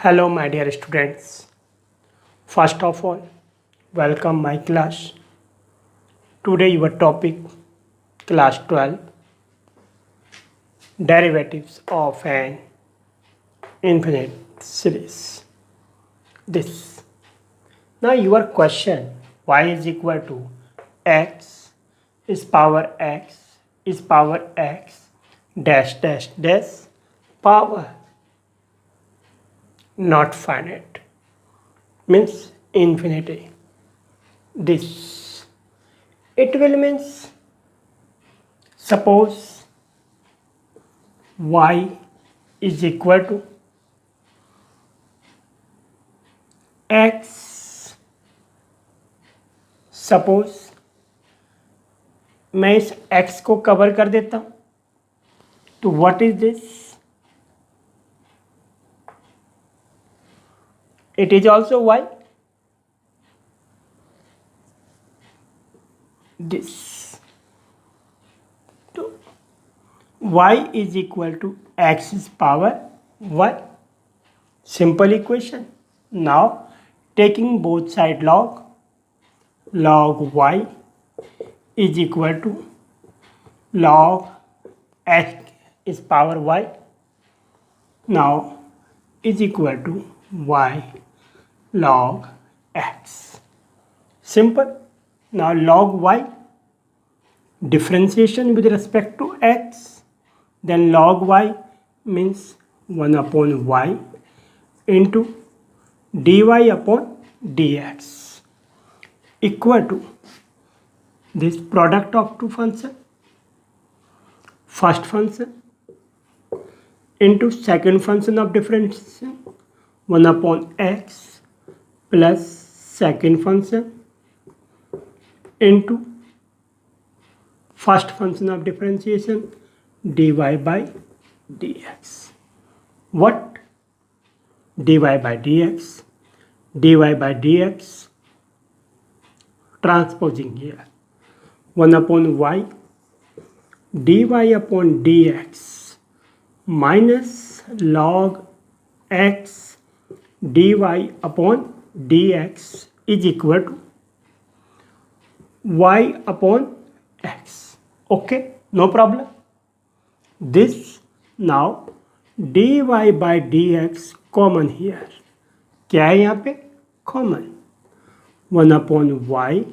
Hello, my dear students. First of all, welcome my class. Today your topic, class 12, derivatives of an infinite series. This. Now your question, y is equal to x is power x dash dash dash power not finite means infinity. This it will means suppose y is equal to x, suppose मैं इस x को cover कर देता हूं तो what is this, it is also y, this, तो y is equal to x is power y, simple equation. Now taking both side log y is equal to log x is power y, now is equal to y log x, simple. Now log y, differentiation with respect to x, then log y means 1 upon y into dy upon dx equal to this product of two function, first function into second function of differentiation 1 upon x plus second function into first function of differentiation dy by dx. What? dy by dx transposing here 1 upon y dy upon dx minus log x dy upon dx is equal to y upon x. Okay, no problem. This now dy by dx common here, क्या है यहाँ पे common 1 upon y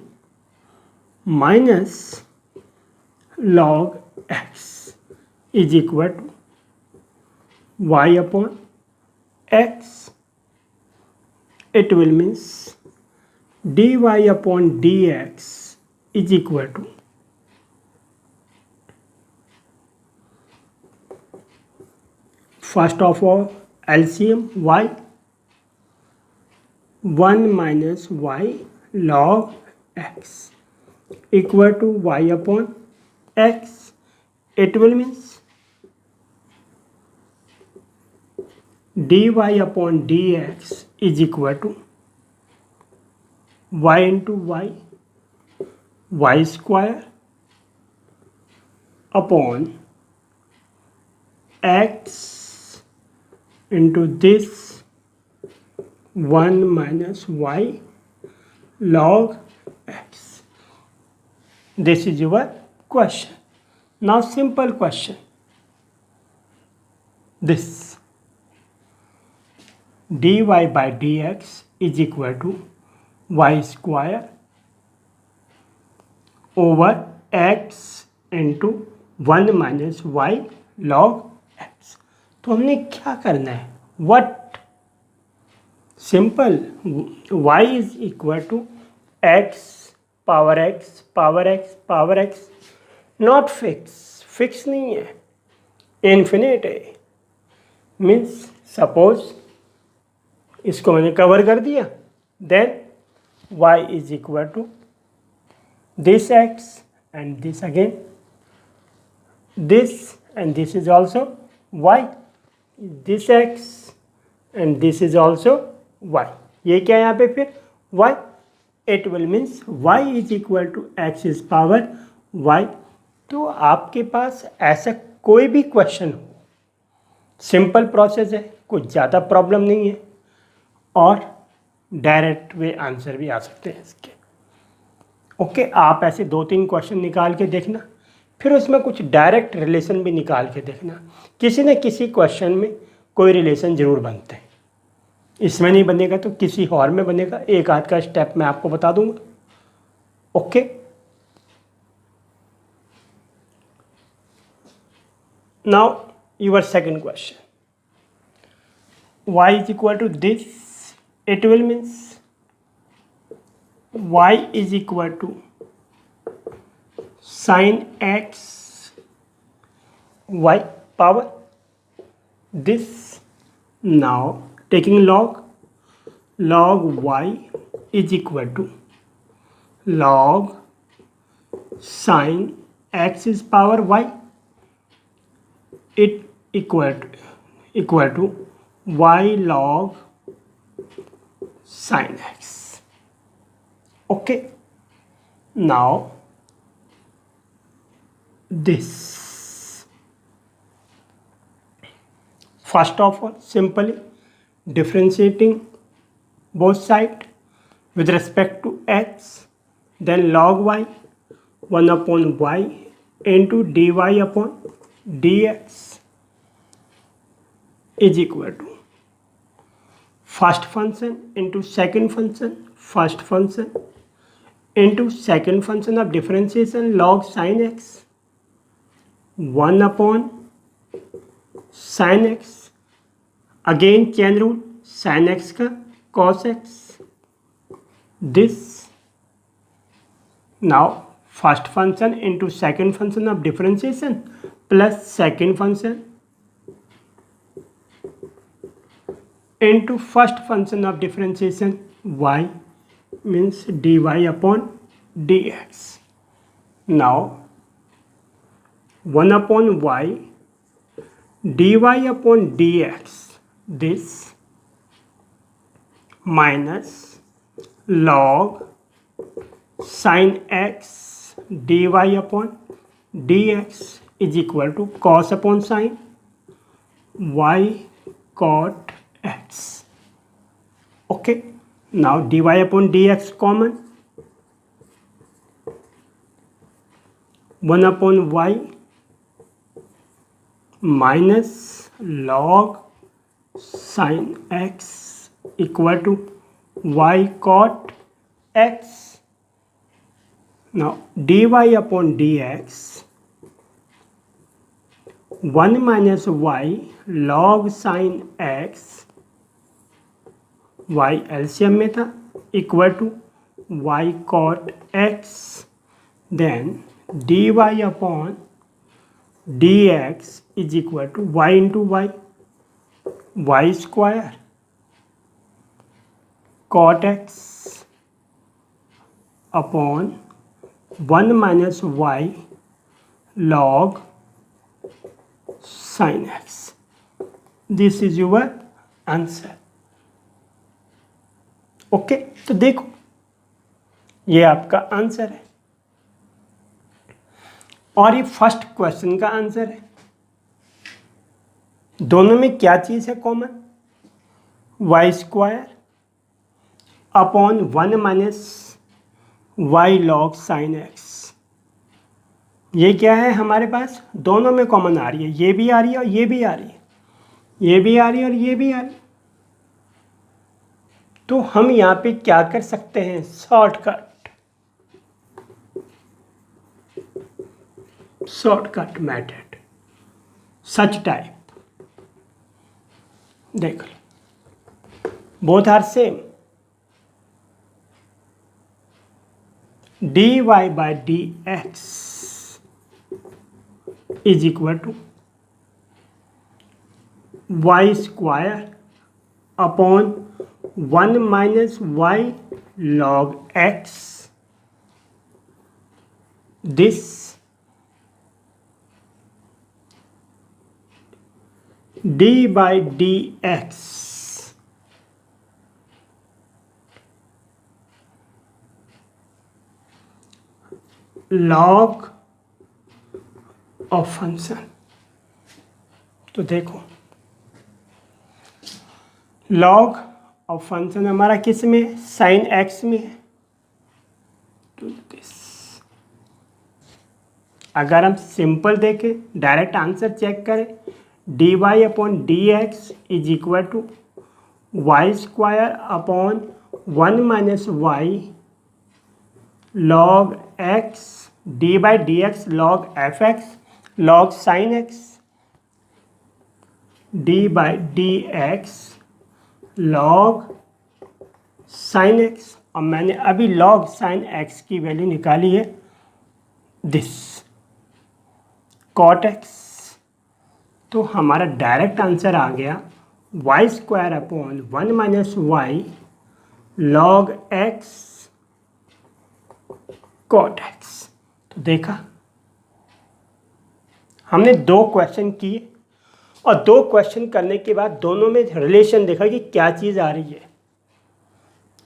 minus log x is equal to y अपॉन x. It will means dy अपॉन dx इज equal टू first of all LCM y 1 minus y log x equal to y upon x. It will means dy upon dx is equal to y into y square upon x into this 1 minus y log x. This is your question. Now simple question. This dy by dx is equal to y square over x into 1 minus y log x. तो हमने क्या करना है, what simple y is equal to x power x power x power x, not fix नहीं है, infinite है. Means suppose इसको मैंने कवर कर दिया, then y is equal to this x and this again this and this is also y, this x and this is also y. ये क्या है यहाँ पे फिर y. It will means y is equal to x is power y. तो आपके पास ऐसा कोई भी क्वेश्चन हो, सिंपल प्रोसेस है, कुछ ज़्यादा प्रॉब्लम नहीं है. और डायरेक्ट वे आंसर भी आ सकते हैं इसके। ओके, आप ऐसे 2-3 क्वेश्चन निकाल के देखना, फिर उसमें कुछ डायरेक्ट रिलेशन भी निकाल के देखना। किसी न किसी क्वेश्चन में कोई रिलेशन ज़रूर बनते हैं, इसमें नहीं बनेगा तो किसी और में बनेगा। एक आध का स्टेप मैं आपको बता दूंगा। Okay, now your second question, y is equal to this, it will means y is equal to sin x y power this. Now taking log y is equal to log sin x is power y, it equal to y log sin x. Okay, now this, first of all simply differentiating both sides with respect to x, then log y 1 upon y into dy upon dx is equal to first function into second function, first function into second function of differentiation log sin x 1 upon sin x, again chain rule sin x का cos x, this. Now first function into second function of differentiation plus second function into first function of differentiation y means dy upon dx. Now 1 upon y dy upon dx, this minus log sin x dy upon dx is equal to cos upon sin y cot x. Okay, now dy upon dx common, 1 upon y minus log sin x equal to y cot x. Now dy upon dx 1 minus y log sin x, y LCM में था, equal to y cot x, then dy upon dx is equal to y into y square cot x upon 1 minus y log sin x. This is your answer. Okay, तो देखो ये आपका answer है और ये first question का answer है। दोनों में क्या चीज़ है common? Y square upon 1 minus y log sine x. ये क्या है हमारे पास? दोनों में कॉमन आ रही है, ये भी आ रही है और ये भी आ रही है, ये भी आ रही है और ये भी आ रही है। तो हम यहाँ पे क्या कर सकते हैं? Shortcut method, such type. देख लो, both are same. dy by dx is equal to y square upon 1 minus y log x. This d by dx log of function. तो देखो, log और फंक्शन हमारा किस में है, साइन एक्स में है। तो दिस, अगर हम सिंपल देखें, डायरेक्ट आंसर चेक करें, d y upon d x is equal to y square upon 1 minus y log x, d by d x log f x log sine x, d by d x log sine x, और मैंने अभी log sine x की value निकाली है this cot x. तो हमारा direct answer आ गया y square upon 1 minus y log x cot x. तो देखा, हमने 2 क्वेश्चन किए और 2 क्वेश्चन करने के बाद दोनों में रिलेशन देखा कि क्या चीज़ आ रही है।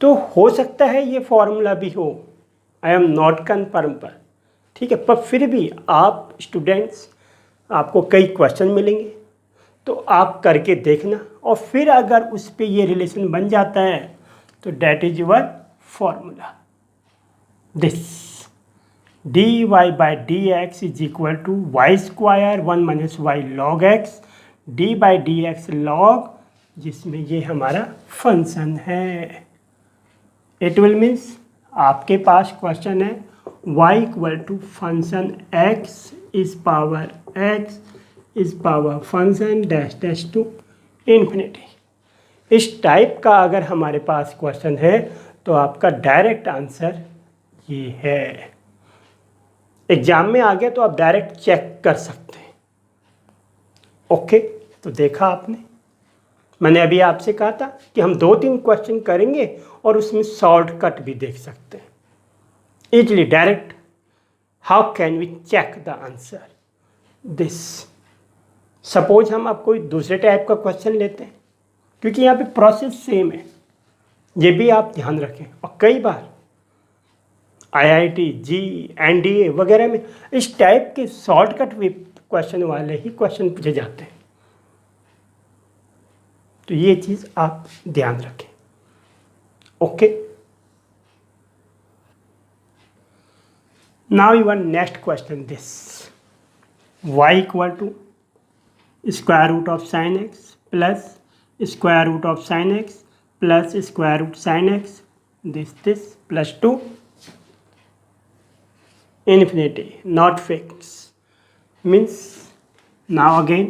तो हो सकता है ये फॉर्मूला भी हो, आई एम नॉट कन्फर्म पर, ठीक है, पर फिर भी आप स्टूडेंट्स, आपको कई क्वेश्चन मिलेंगे तो आप करके देखना, और फिर अगर उस पर ये रिलेशन बन जाता है तो that is your formula. This d y by d x is equal to y square 1 minus y log x d by d x log, जिसमें ये हमारा फंक्शन है। इट विल मीन्स आपके पास क्वेश्चन है y equal to function x is power x is power function dash dash to infinity. इस type का अगर हमारे पास क्वेश्चन है तो आपका डायरेक्ट आंसर ये है। एग्जाम में आ गया तो आप डायरेक्ट चेक कर सकते हैं। ओके, तो देखा आपने, मैंने अभी आपसे कहा था कि हम 2-3 क्वेश्चन करेंगे और उसमें शॉर्टकट भी देख सकते हैं easily direct. How can we check the answer this? Suppose हम अब कोई दूसरे टाइप का क्वेश्चन लेते हैं, क्योंकि यहाँ पे प्रोसेस सेम है, ये भी आप ध्यान रखें। और कई बार IIT, जी, NDA वगैरह में इस टाइप के शॉर्टकट भी क्वेश्चन वाले ही क्वेश्चन पूछे जाते हैं, तो ये चीज़ आप ध्यान रखें। Okay, now your next question this y equal to square root of sine x plus square root of sine x plus square root sine x this plus to infinity not fixed means now again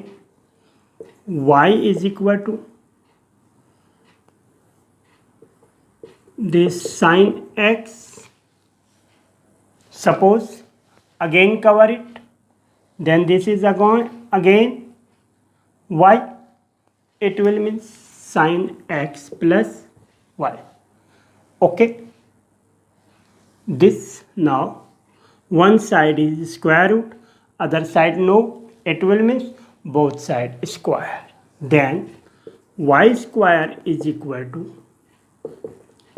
y is equal to this sin x, suppose again cover it, then this is again y, it will mean sin x plus y. Okay, this now one side is square root, other side no, it will mean both side square, then y square is equal to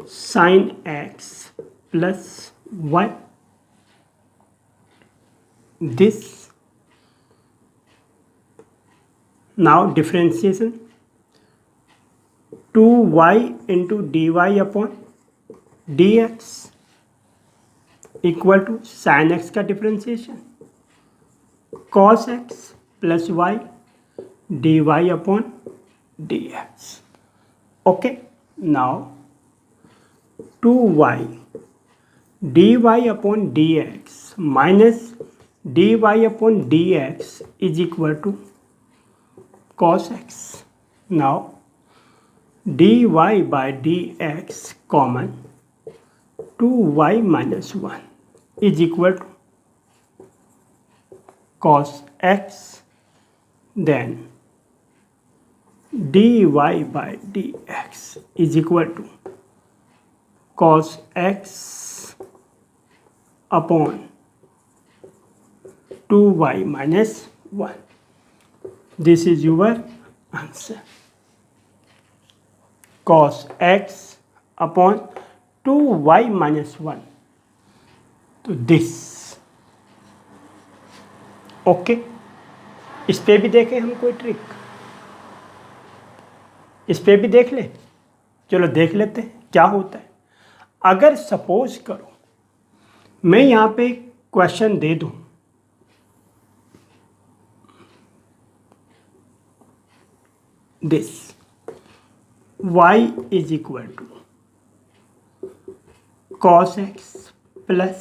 sin x plus y. This now differentiation 2y into dy upon dx equal to sine x का differentiation cos x plus y d y upon d x. Okay, now 2y d y upon d x minus d y upon d x is equal to cos x. Now d y by d x common 2y minus 1 is equal to cos x, then dy by dx is equal to cos x upon 2y minus 1. This is your answer. Cos x upon 2y minus 1 तो this. Okay, इस पे भी देखें हम कोई trick, इस पे भी देख ले, चलो देख लेते हैं क्या होता है। अगर सपोज करो मैं यहाँ पे क्वेश्चन दे दूँ, this y is equal to cos x plus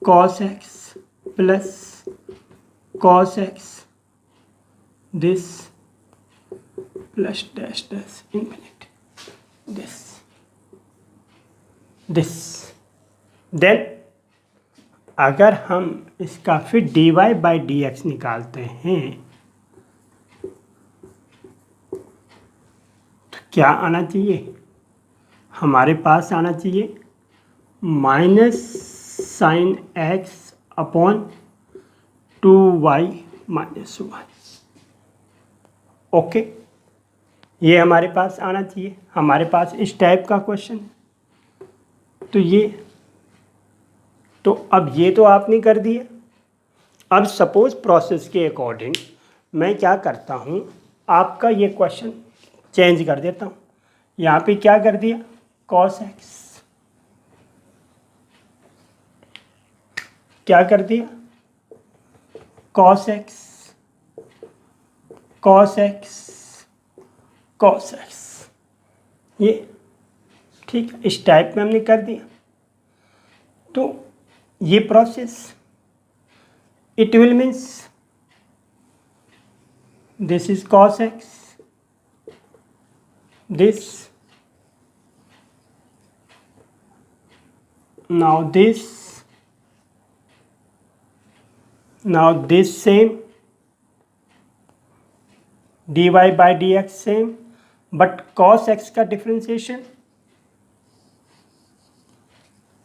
cos x plus cos x this plus dash dash infinity this then अगर हम इसका फिर dy बाई डी एक्स निकालते हैं तो क्या आना चाहिए, हमारे पास आना चाहिए minus sine x upon 2y minus 1। Okay, ये हमारे पास आना चाहिए, हमारे पास इस टाइप का क्वेश्चन। तो ये तो अब ये तो आपने कर दिया। अब सपोज प्रोसेस के अकॉर्डिंग मैं क्या करता हूँ, आपका ये क्वेश्चन चेंज कर देता हूँ। यहाँ पे क्या कर दिया, cos x, क्या कर दिया cos x cos x cos x, ये ठीक है, इस टाइप में हमने कर दिया। तो ये process it will means this is cos x, this now this same dy by dx same, but cos x का differentiation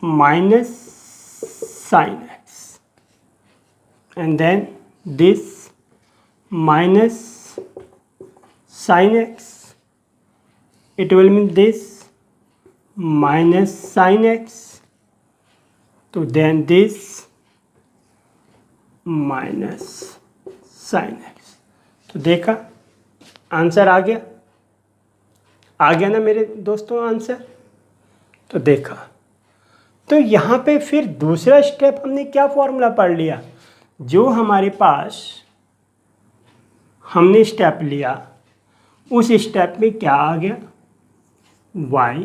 minus sine x and then this minus sin x, it will mean this minus sin x, तो then this minus sine x. तो देखा answer आ गया ना मेरे दोस्तों answer. तो देखा, तो यहाँ पे फिर दूसरा स्टेप हमने क्या फॉर्मूला पढ़ लिया, जो हमारे पास हमने स्टेप लिया उस स्टेप में क्या आ गया, y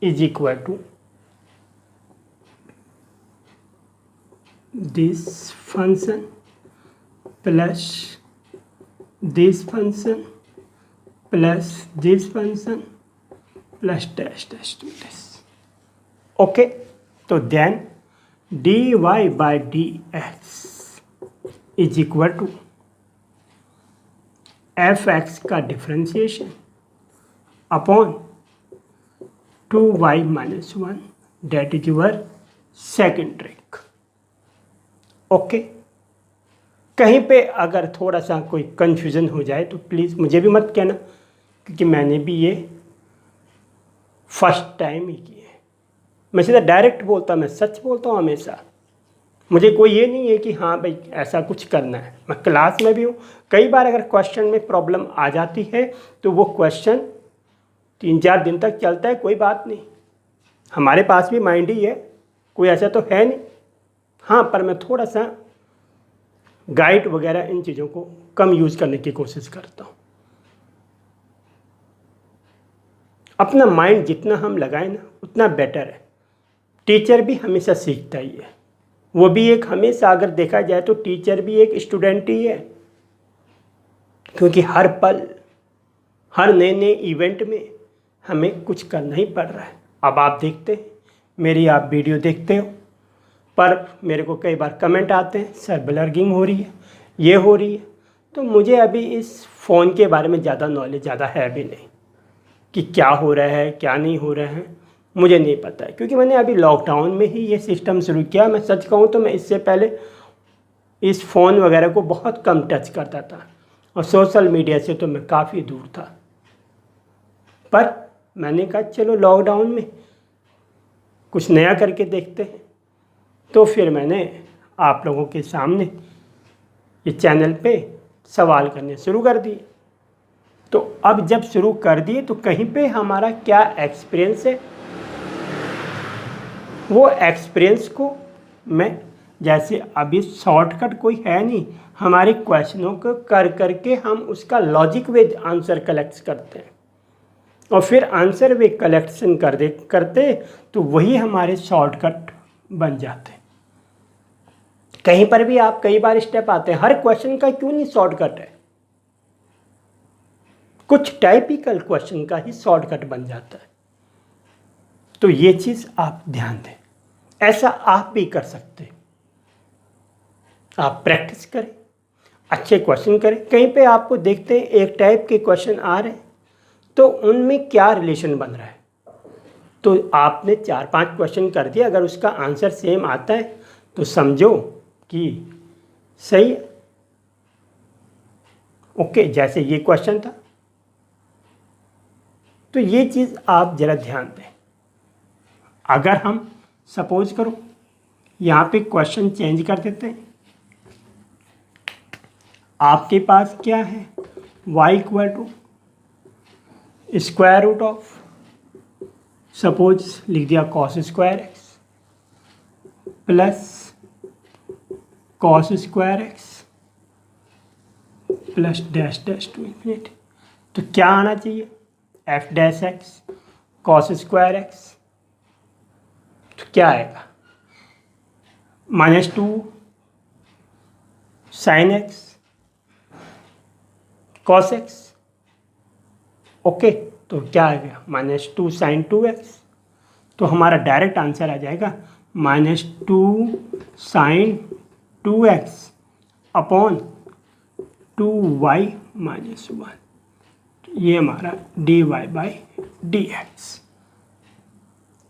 is equal to this function plus this function plus this function plus dash dash to this. Okay, तो then dy by d x is equal to f x का differentiation upon 2y minus 1, that is your second trick. Okay, कहीं पे अगर थोड़ा सा कोई confusion हो जाए तो प्लीज़ मुझे भी मत कहना, क्योंकि मैंने भी ये फर्स्ट टाइम ही किए। मैं सीधा डायरेक्ट बोलता, मैं सच बोलता हूँ हमेशा। मुझे कोई ये नहीं है कि हाँ भाई ऐसा कुछ करना है। मैं क्लास में भी हूँ, कई बार अगर क्वेश्चन में प्रॉब्लम आ जाती है तो वो क्वेश्चन 3-4 दिन तक चलता है, कोई बात नहीं, हमारे पास भी माइंड ही है, कोई ऐसा तो है नहीं। हाँ, पर मैं थोड़ा सा गाइड वगैरह इन चीज़ों को कम यूज़ करने की कोशिश करता हूँ। अपना माइंड जितना हम लगाएं ना उतना बेटर है। टीचर भी हमेशा सीखता ही है, वो भी एक, हमेशा अगर देखा जाए तो टीचर भी एक स्टूडेंट ही है, क्योंकि हर पल हर नए नए इवेंट में हमें कुछ करना ही पड़ रहा है। अब आप देखते हैं मेरी, आप वीडियो देखते हो, पर मेरे को कई बार कमेंट आते हैं सर ब्लरिंग हो रही है, ये हो रही है। तो मुझे अभी इस फ़ोन के बारे में ज़्यादा नॉलेज ज़्यादा है भी नहीं कि क्या हो रहा है क्या नहीं हो रहा है, मुझे नहीं पता है, क्योंकि मैंने अभी लॉकडाउन में ही ये सिस्टम शुरू किया। मैं सच कहूँ तो मैं इससे पहले इस फ़ोन वगैरह को बहुत कम टच करता था और सोशल मीडिया से तो मैं काफ़ी दूर था। पर मैंने कहा चलो लॉकडाउन में कुछ नया करके देखते हैं, तो फिर मैंने आप लोगों के सामने ये चैनल पे सवाल करने शुरू कर दिए। तो अब जब शुरू कर दिए तो कहीं पे हमारा क्या एक्सपीरियंस है, वो एक्सपीरियंस को मैं, जैसे अभी शॉर्टकट कोई है नहीं, हमारे क्वेश्चनों को कर करके हम उसका लॉजिक वे आंसर कलेक्ट करते हैं और फिर आंसर वे कलेक्शन करते तो वही हमारे शॉर्टकट बन जाते। कहीं पर भी आप कई बार स्टेप आते हैं, हर क्वेश्चन का क्यों नहीं शॉर्टकट है, कुछ टाइपिकल क्वेश्चन का ही शॉर्टकट बन जाता है। तो ये चीज़ आप ध्यान दें, ऐसा आप भी कर सकते हैं। आप प्रैक्टिस करें, अच्छे क्वेश्चन करें। कहीं पे आपको देखते हैं एक टाइप के क्वेश्चन आ रहे हैं तो उनमें क्या रिलेशन बन रहा है, तो आपने 4-5 क्वेश्चन कर दिया, अगर उसका आंसर सेम आता है तो समझो कि सही है। ओके, जैसे ये क्वेश्चन था, तो ये चीज़ आप ज़रा ध्यान दें। अगर हम सपोज करो यहाँ पे क्वेश्चन चेंज कर देते हैं, आपके पास क्या है, y equal to square root of, suppose लिख दिया cos square x plus cos square x plus dash dash to infinity. तो क्या आना चाहिए, f dash x cos square x, तो क्या आएगा, -2 sine x cos x. Okay, तो क्या आ गया, -2 साइन 2x। तो हमारा डायरेक्ट आंसर आ जाएगा -2 साइन 2x अपॉन 2y - 1। ये हमारा dy/dx।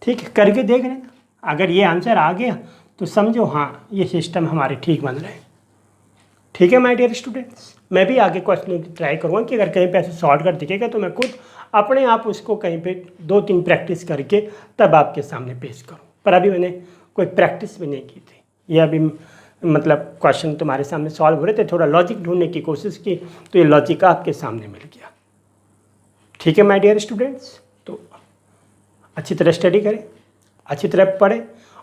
ठीक है, करके देख लेना, अगर ये आंसर आ गया तो समझो हाँ ये सिस्टम हमारे ठीक बन रहे हैं। ठीक है माय डियर स्टूडेंट्स, मैं भी आगे क्वेश्चन ट्राई करूँगा कि अगर कहीं पे ऐसे शॉर्टकट दिखेगा तो मैं खुद अपने आप उसको कहीं पे 2-3 प्रैक्टिस करके तब आपके सामने पेश करूँ। पर अभी मैंने कोई प्रैक्टिस भी नहीं की थी, ये अभी मतलब क्वेश्चन तुम्हारे सामने सॉल्व हो रहे थे, थोड़ा लॉजिक ढूंढने की कोशिश की तो ये लॉजिक आपके सामने मिल गया। ठीक है माय डियर स्टूडेंट्स, तो अच्छी तरह स्टडी करें, अच्छी तरह पढ़ें,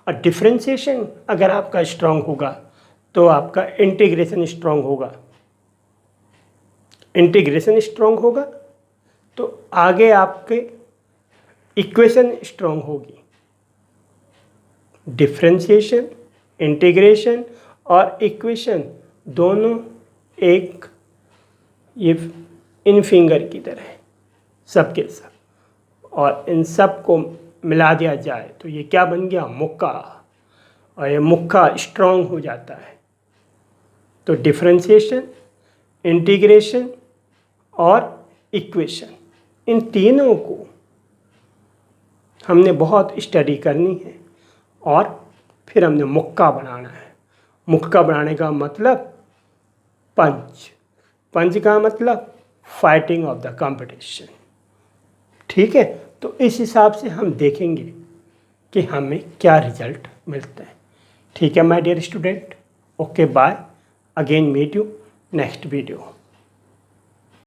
और डिफ्रेंशिएशन अगर आपका स्ट्रांग होगा तो आपका इंटीग्रेशन स्ट्रांग होगा। इंटीग्रेशन स्ट्रांग होगा तो आगे आपके इक्वेशन स्ट्रांग होगी। डिफ्रेंशिएशन, इंटीग्रेशन और इक्वेशन दोनों एक ये इन फिंगर की तरह है सबके सब, और इन सब को मिला दिया जाए तो ये क्या बन गया, मुक्का, और ये मुक्का स्ट्रांग हो जाता है। तो डिफ्रेंशिएशन, इंटीग्रेशन और इक्वेशन, इन तीनों को हमने बहुत स्टडी करनी है और फिर हमने मुक्का बनाना है। मुक्का बनाने का मतलब पंच, पंच का मतलब फाइटिंग ऑफ द कंपटीशन। ठीक है, तो इस हिसाब से हम देखेंगे कि हमें क्या रिजल्ट मिलता है। ठीक है my dear student, okay bye, again meet you next video.